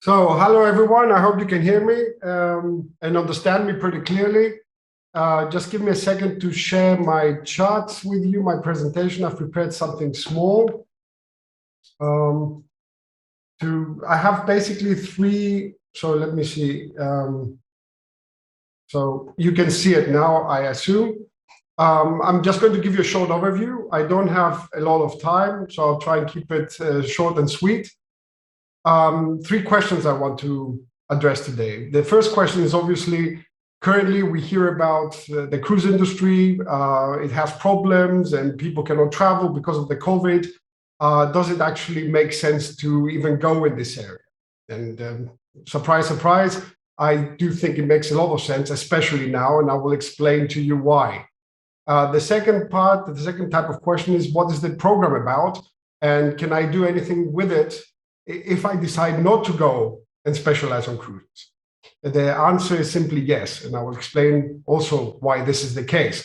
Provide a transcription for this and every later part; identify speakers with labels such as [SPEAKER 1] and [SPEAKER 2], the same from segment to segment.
[SPEAKER 1] Hello everyone. I hope you can hear me and understand me pretty clearly. Just give me a second to share my charts with you, my presentation. I've prepared something small. I have basically three, so let me see. So you can see it now, I assume. I'm just going to give you a short overview. I don't have a lot of time, so I'll try and keep it short and sweet. Three questions I want to address today. The first question is obviously, currently we hear about the cruise industry. It has problems and people cannot travel because of the COVID. Does it actually make sense to even go in this area? And surprise, surprise, I do think it makes a lot of sense, especially now, and I will explain to you why. The second type of question is, what is the program about? And can I do anything with it if I decide not to go and specialize on cruises? The answer is simply yes, and I will explain also why this is the case.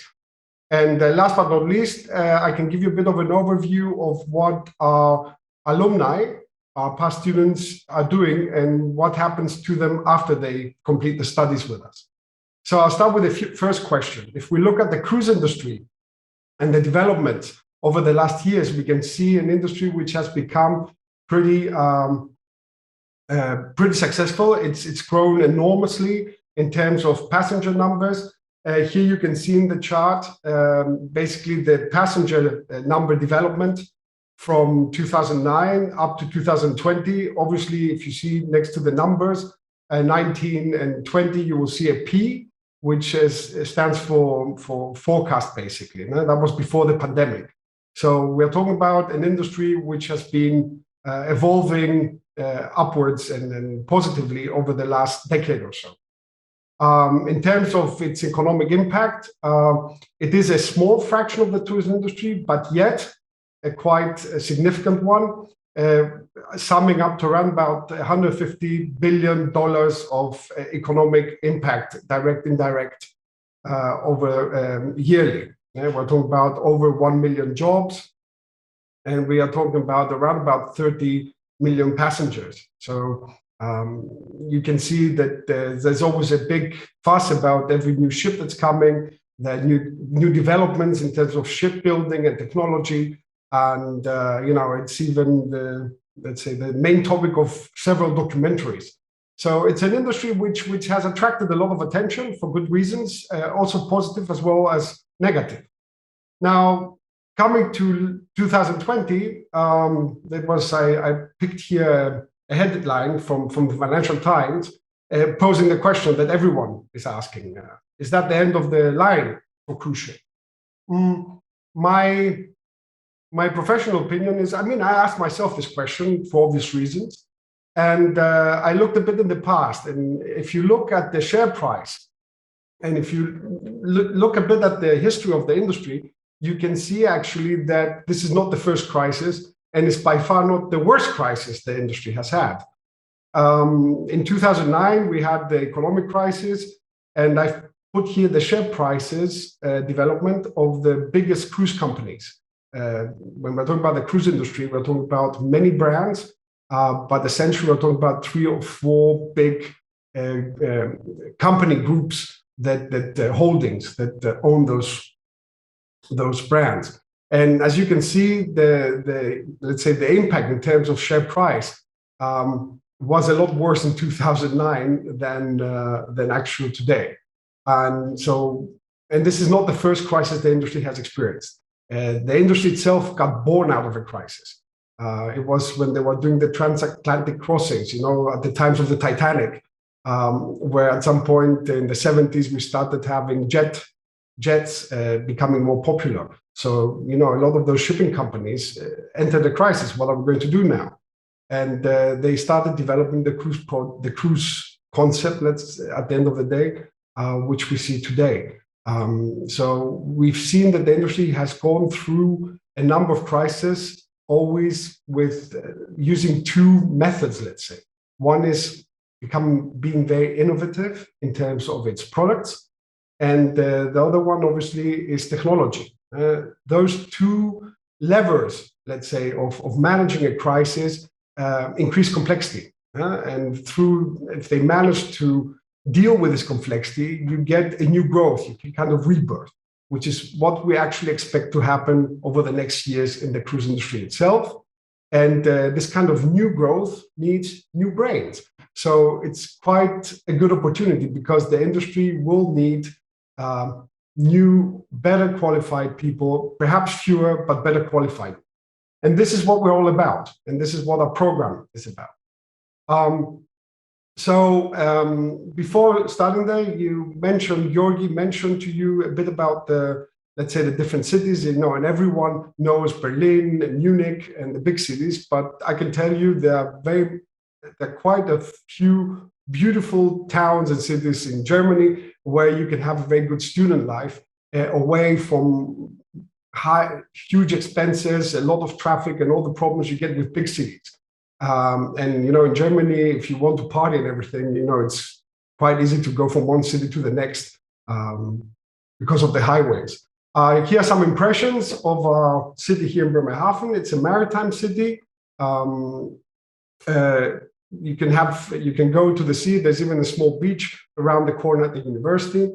[SPEAKER 1] And last but not least, I can give you a bit of an overview of what our alumni, our past students, are doing and what happens to them after they complete the studies with us. So I'll start with the first question. If we look at the cruise industry and the development over the last years, we can see an industry which has become pretty successful. It's grown enormously in terms of passenger numbers. Here you can see in the chart basically the passenger number development from 2009 up to 2020. Obviously, if you see next to the numbers 19 and 20, you will see a P, which stands for forecast, basically. That was before the pandemic. So we're talking about an industry which has been evolving upwards and positively over the last decade or so. In terms of its economic impact, it is a small fraction of the tourism industry, but yet a quite significant one, summing up to around about $150 billion of economic impact, direct, indirect, over yearly. We're talking about over 1 million jobs, and we are talking about around about 30 million passengers. So you can see that there's always a big fuss about every new ship that's coming, the new developments in terms of shipbuilding and technology. And, it's even let's say, the main topic of several documentaries. So it's an industry which has attracted a lot of attention for good reasons, also positive as well as negative. Now, coming to 2020, I picked here a headline from the Financial Times posing the question that everyone is asking: is that the end of the line for cruise ship? My professional opinion is, I asked myself this question for obvious reasons, and I looked a bit in the past. And if you look at the share price, and if you look a bit at the history of the industry, you can see actually that this is not the first crisis, and it's by far not the worst crisis the industry has had. In 2009, we had the economic crisis, and I've put here the share prices development of the biggest cruise companies. When we're talking about the cruise industry, we're talking about many brands, but essentially we're talking about 3 or 4 big company groups that holdings that own those brands. And as you can see, let's say the impact in terms of share price was a lot worse in 2009 than actual today. And this is not the first crisis the industry has experienced. The industry itself got born out of a crisis. It was when they were doing the transatlantic crossings, at the times of the Titanic, where at some point in the 70s, we started having jets becoming more popular. So, a lot of those shipping companies entered a crisis. What are we going to do now? And they started developing the cruise concept, at the end of the day, which we see today. So we've seen that the industry has gone through a number of crises, always with using 2 methods, let's say. One is being very innovative in terms of its products, and the other one, obviously, is technology. Those 2 levers, let's say, of managing a crisis increase complexity. And if they manage to deal with this complexity, you get a new growth, you can kind of rebirth, which is what we actually expect to happen over the next years in the cruise industry itself. And this kind of new growth needs new brains. So it's quite a good opportunity because the industry will need new, better qualified people, perhaps fewer, but better qualified. And this is what we're all about. And this is what our program is about. Before starting there, Georgi mentioned to you a bit about let's say the different cities, and everyone knows Berlin and Munich and the big cities, but I can tell you there are quite a few beautiful towns and cities in Germany where you can have a very good student life away from huge expenses, a lot of traffic and all the problems you get with big cities. In Germany, if you want to party and everything, it's quite easy to go from one city to the next because of the highways. Here are some impressions of our city here in Bremerhaven. It's a maritime city. You can go to the sea. There's even a small beach around the corner at the university.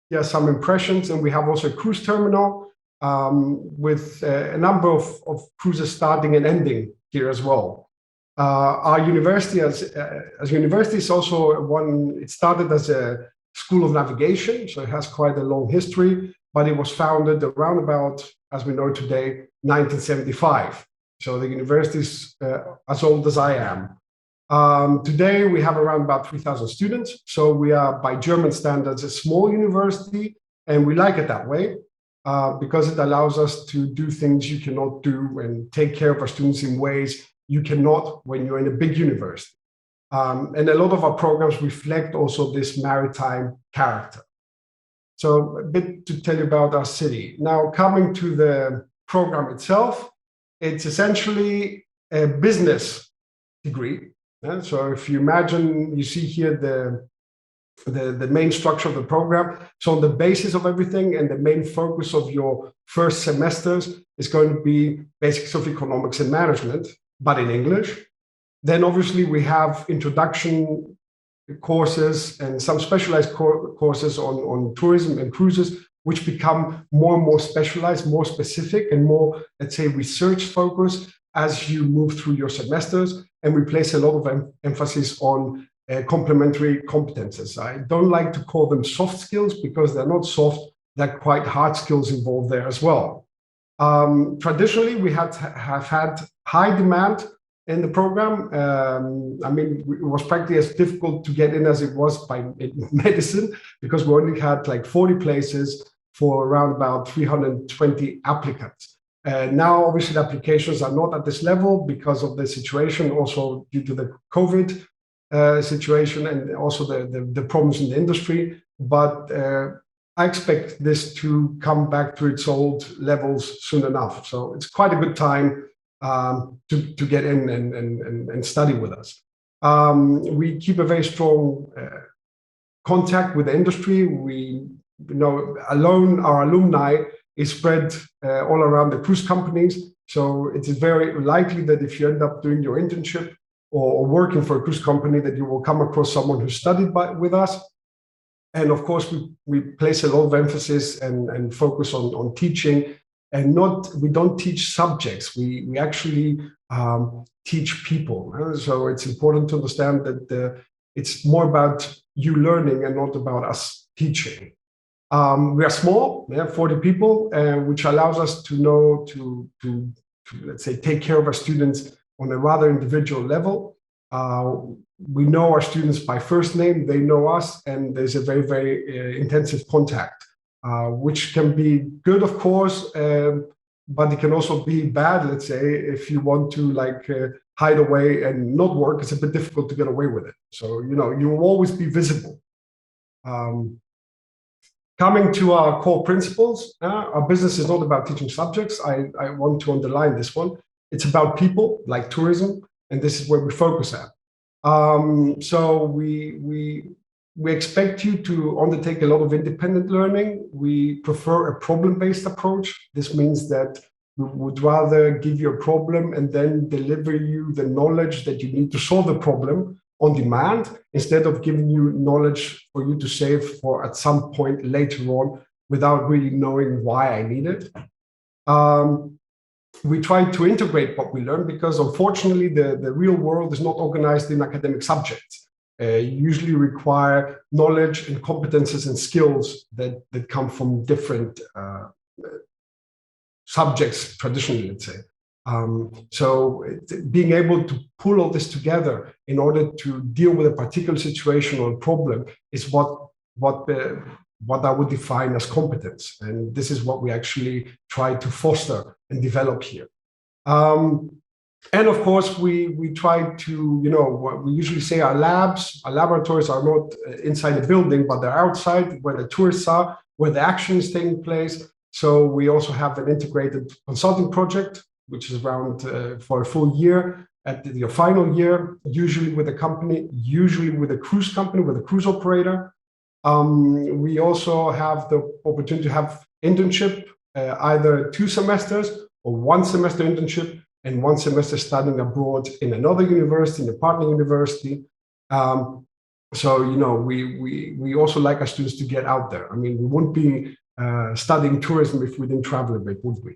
[SPEAKER 1] Here are some impressions, and we have also a cruise terminal with a number of cruises starting and ending here as well. Our university, as university, is also one. It started as a school of navigation, so it has quite a long history. But it was founded around about, as we know today, 1975. So the university is as old as I am. Today, we have around about 3,000 students. So we are, by German standards, a small university, and we like it that way because it allows us to do things you cannot do and take care of our students in ways you cannot when you're in a big university. And a lot of our programs reflect also this maritime character. So a bit to tell you about our city. Now, coming to the program itself, it's essentially a business degree. So if you imagine, you see here the main structure of the program. So on the basis of everything and the main focus of your first semesters is going to be basics of economics and management, but in English. Then obviously we have introduction courses and some specialized courses on tourism and cruises, which become more and more specialized, more specific, and more, let's say, research focused as you move through your semesters. And we place a lot of emphasis on complementary competences. I don't like to call them soft skills because they're not soft, they're quite hard skills involved there as well. Traditionally, we have had high demand in the program. It was practically as difficult to get in as it was by medicine because we only had like 40 places for around about 320 applicants. Now, obviously, the applications are not at this level because of the situation, also due to the COVID situation and also the problems in the industry. But I expect this to come back to its old levels soon enough. So it's quite a good time to get in and study with us. We keep a very strong contact with the industry. Our alumni is spread all around the cruise companies. So it is very likely that if you end up doing your internship or working for a cruise company, that you will come across someone who studied with us. And of course, we place a lot of emphasis and focus on teaching. And we don't teach subjects, we actually teach people. So it's important to understand that it's more about you learning and not about us teaching. We are small, we have 40 people, which allows us to know to let's say, take care of our students on a rather individual level. We know our students by first name, they know us, and there's a very, very intensive contact. Which can be good, of course, but it can also be bad, let's say, if you want to hide away and not work. It's a bit difficult to get away with it. So, you will always be visible. Coming to our core principles, our business is not about teaching subjects. I want to underline this one. It's about people, like tourism, and this is where we focus at. So we expect you to undertake a lot of independent learning. We prefer a problem-based approach. This means that we would rather give you a problem and then deliver you the knowledge that you need to solve the problem on demand, instead of giving you knowledge for you to save for at some point later on without really knowing why I need it. We try to integrate what we learn because unfortunately the real world is not organized in academic subjects. You usually require knowledge and competences and skills that come from different subjects traditionally, let's say. So being able to pull all this together in order to deal with a particular situation or problem is what I would define as competence. And this is what we actually try to foster and develop here. And of course, we try to, we usually say our laboratories are not inside the building, but they're outside where the tourists are, where the action is taking place. So we also have an integrated consulting project, which is around for a full year at your final year, usually with a company, usually with a cruise company, with a cruise operator. We also have the opportunity to have internship, either 2 semesters or 1 semester internship and 1 semester studying abroad in another university, in a partner university. So, we also like our students to get out there. I mean, we wouldn't be studying tourism if we didn't travel a bit, would we?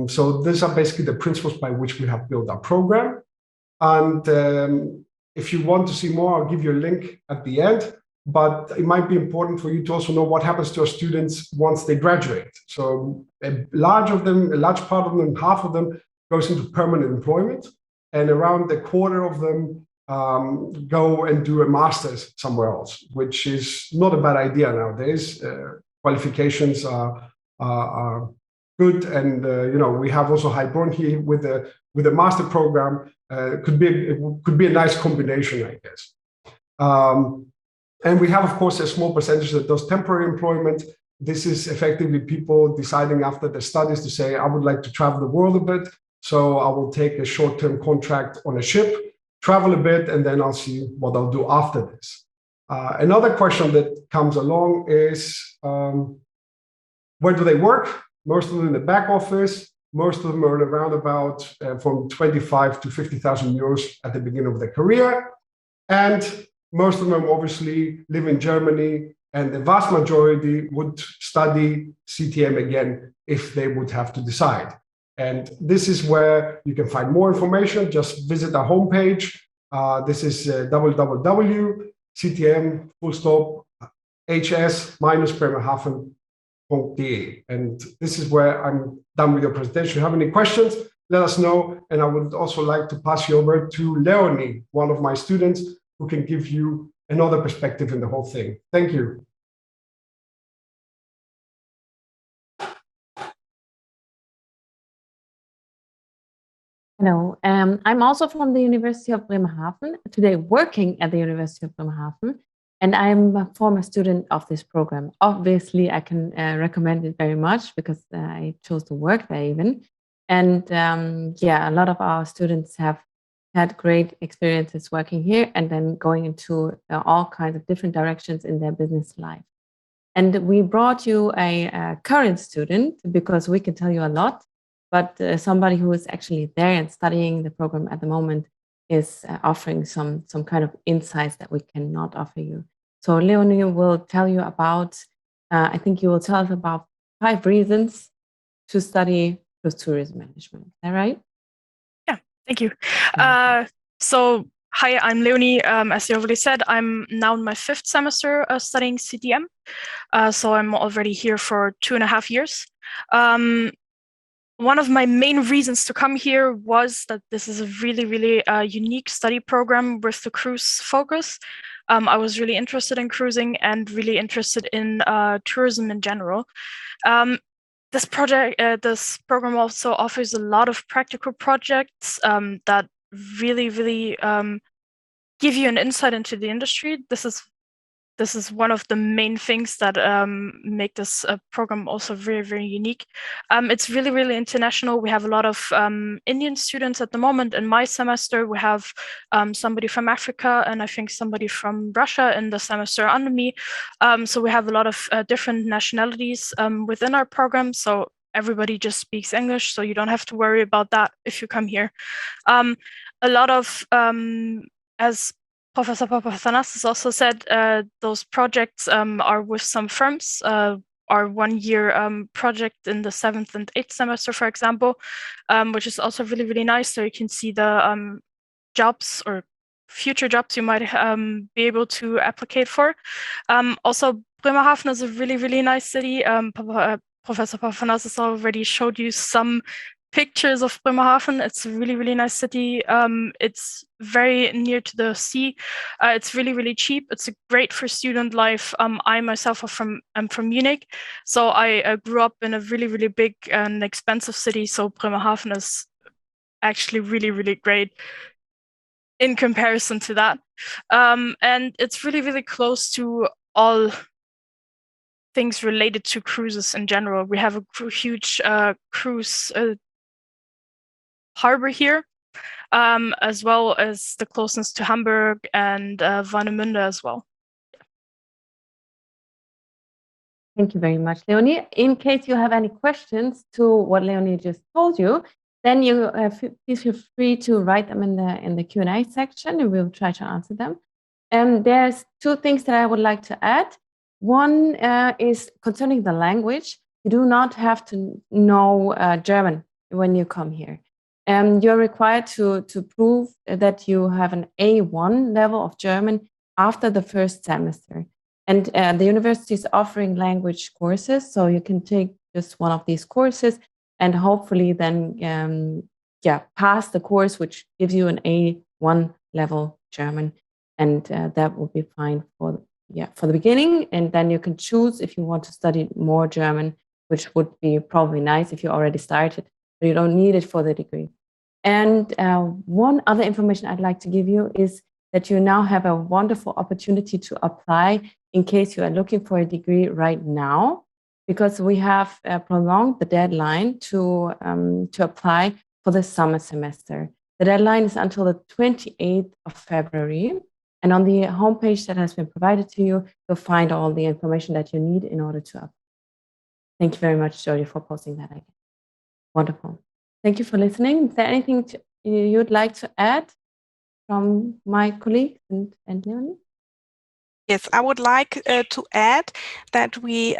[SPEAKER 1] So these are basically the principles by which we have built our program. And if you want to see more, I'll give you a link at the end. But it might be important for you to also know what happens to our students once they graduate. So a large part of them, half of them goes into permanent employment, and around a quarter of them go and do a master's somewhere else, which is not a bad idea nowadays. Qualifications are good, and we have also Heilbronn here with a master program. It could be a nice combination, I guess. And we have, of course, a small percentage that does temporary employment. This is effectively people deciding after their studies to say, I would like to travel the world a bit, so I will take a short-term contract on a ship, travel a bit, and then I'll see what I'll do after this. Another question that comes along is, where do they work? Most of them in the back office. Most of them earn around about from 25 to 50,000 euros at the beginning of their career. And most of them obviously live in Germany, and the vast majority would study CTM again if they would have to decide. And this is where you can find more information. Just visit our homepage. This is www.ctm-hs-bremerhaven.de. And this is where I'm done with your presentation. If you have any questions, let us know. And I would also like to pass you over to Leonie, one of my students, who can give you another perspective in the whole thing. Thank you.
[SPEAKER 2] Hello, I'm also from the University of Bremerhaven, today working at the University of Bremerhaven, and I'm a former student of this program. Obviously, I can recommend it very much because I chose to work there even. And yeah, a lot of our students have had great experiences working here and then going into all kinds of different directions in their business life. And we brought you a current student because we can tell you a lot, but somebody who is actually there and studying the program at the moment is offering some kind of insights that we cannot offer you. So Leonie will tell you about, I think you will tell us about 5 reasons to study cruise tourism management. Is that right?
[SPEAKER 3] Thank you. So, hi, I'm Leonie. As you already said, I'm now in my 5th semester studying CTM. So I'm already here for 2.5 years. One of my main reasons to come here was that this is a really, really unique study program with the cruise focus. I was really interested in cruising and really interested in tourism in general. This program also offers a lot of practical projects that really, really give you an insight into the industry. This is one of the main things that make this program also very, very unique. It's really, really international. We have a lot of Indian students at the moment. In my semester, we have somebody from Africa and I think somebody from Russia in the semester under me. So we have a lot of different nationalities within our program. So everybody just speaks English, so you don't have to worry about that if you come here. A lot of as Professor Papathanassis also said, those projects are with some firms. Our 1 year project in the 7th and 8th semester, for example, which is also really, really nice. So you can see the jobs or future jobs you might be able to applicate for. Also, Bremerhaven is a really, really nice city. Professor Papathanassis already showed you some pictures of Bremerhaven. It's a really, really nice city. It's very near to the sea. It's really, really cheap. It's great for student life. I myself am from Munich, so I grew up in a really, really big and expensive city. So Bremerhaven is actually really, really great in comparison to that. And it's really, really close to all things related to cruises in general. We have a huge cruise harbor here, as well as the closeness to Hamburg and Warnemünde as well.
[SPEAKER 2] Thank you very much, Leonie. In case you have any questions to what Leonie just told you, then you please feel free to write them in the Q&A section, and we'll try to answer them. There's two things that I would like to add. One is concerning the language. You do not have to know German when you come here. You're required to prove that you have an A1 level of German after the first semester. And the university is offering language courses, so you can take just one of these courses and hopefully then pass the course, which gives you an A1 level German. And that will be fine for the beginning. And then you can choose if you want to study more German, which would be probably nice if you already started, but you don't need it for the degree. And one other information I'd like to give you is that you now have a wonderful opportunity to apply in case you are looking for a degree right now, because we have prolonged the deadline to apply for the summer semester. The deadline is until the 28th of February. And on the homepage that has been provided to you, you'll find all the information that you need in order to apply. Thank you very much, Jody, for posting that again. Wonderful. Thank you for listening. Is there anything you'd like to add from my colleagues and Leonie?
[SPEAKER 4] Yes, I would like to add that the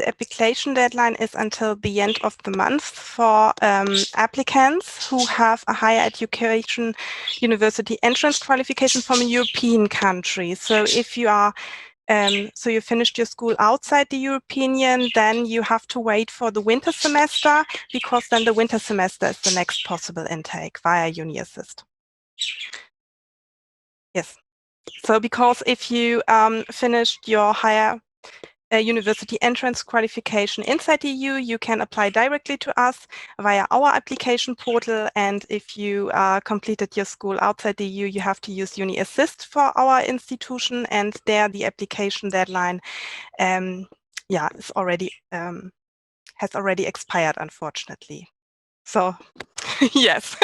[SPEAKER 4] application deadline is until the end of the month for applicants who have a higher education university entrance qualification from a European country. So if you are so you finished your school outside the European Union, then you have to wait for the winter semester, because then the winter semester is the next possible intake via UniAssist. Yes. So because if you finished your higher university entrance qualification inside the EU, you can apply directly to us via our application portal. And if you completed your school outside the EU, you have to use UniAssist for our institution. And there the application deadline is already has already expired, unfortunately. So yes.